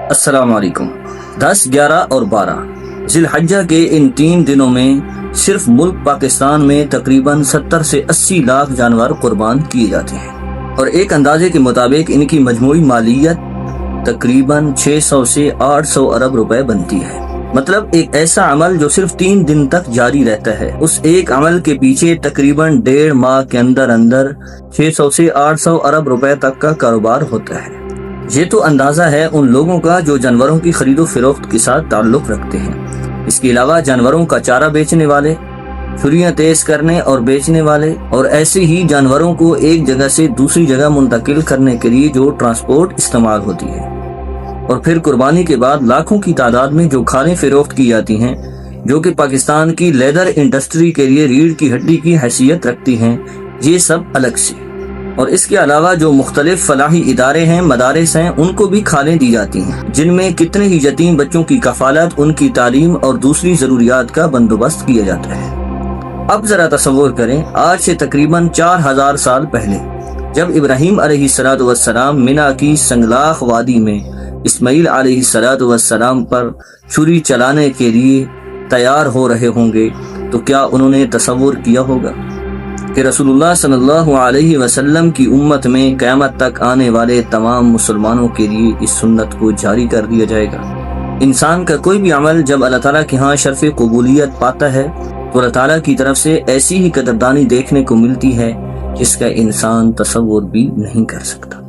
السلام علیکم۔ 10، 11 اور 12 ذی الحجہ کے ان 3 دنوں میں صرف ملک پاکستان میں تقریباً 70 سے 80 لاکھ جانور قربان کیے جاتے ہیں، اور ایک اندازے کے مطابق ان کی مجموعی مالیت تقریباً 600 سے 800 ارب روپے بنتی ہے۔ مطلب ایک ایسا عمل جو صرف 3 دن تک جاری رہتا ہے، اس ایک عمل کے پیچھے تقریباً 1.5 ماہ کے اندر 600 سے 800 ارب روپے تک کا کاروبار ہوتا ہے۔ یہ تو اندازہ ہے ان لوگوں کا جو جانوروں کی خرید و فروخت کے ساتھ تعلق رکھتے ہیں۔ اس کے علاوہ جانوروں کا چارہ بیچنے والے، چھریاں تیز کرنے اور بیچنے والے، اور ایسے ہی جانوروں کو ایک جگہ سے دوسری جگہ منتقل کرنے کے لیے جو ٹرانسپورٹ استعمال ہوتی ہے، اور پھر قربانی کے بعد لاکھوں کی تعداد میں جو کھالیں فروخت کی جاتی ہیں، جو کہ پاکستان کی لیدر انڈسٹری کے لیے ریڑھ کی ہڈی کی حیثیت رکھتی ہیں، یہ سب الگ سے۔ اور اس کے علاوہ جو مختلف فلاحی ادارے ہیں، مدارس ہیں، ان کو بھی کھالیں دی جاتی ہیں، جن میں کتنے ہی یتیم بچوں کی کفالت، ان کی تعلیم اور دوسری ضروریات کا بندوبست کیا جاتا ہے۔ اب ذرا تصور کریں، آج سے تقریباً 4000 سال پہلے جب ابراہیم علیہ السلام منا کی سنگلاخ وادی میں اسماعیل علیہ السلام پر چھری چلانے کے لیے تیار ہو رہے ہوں گے، تو کیا انہوں نے تصور کیا ہوگا کہ رسول اللہ صلی اللہ علیہ وسلم کی امت میں قیامت تک آنے والے تمام مسلمانوں کے لیے اس سنت کو جاری کر دیا جائے گا؟ انسان کا کوئی بھی عمل جب اللہ تعالیٰ کے ہاں شرف قبولیت پاتا ہے تو اللہ تعالیٰ کی طرف سے ایسی ہی قدردانی دیکھنے کو ملتی ہے جس کا انسان تصور بھی نہیں کر سکتا۔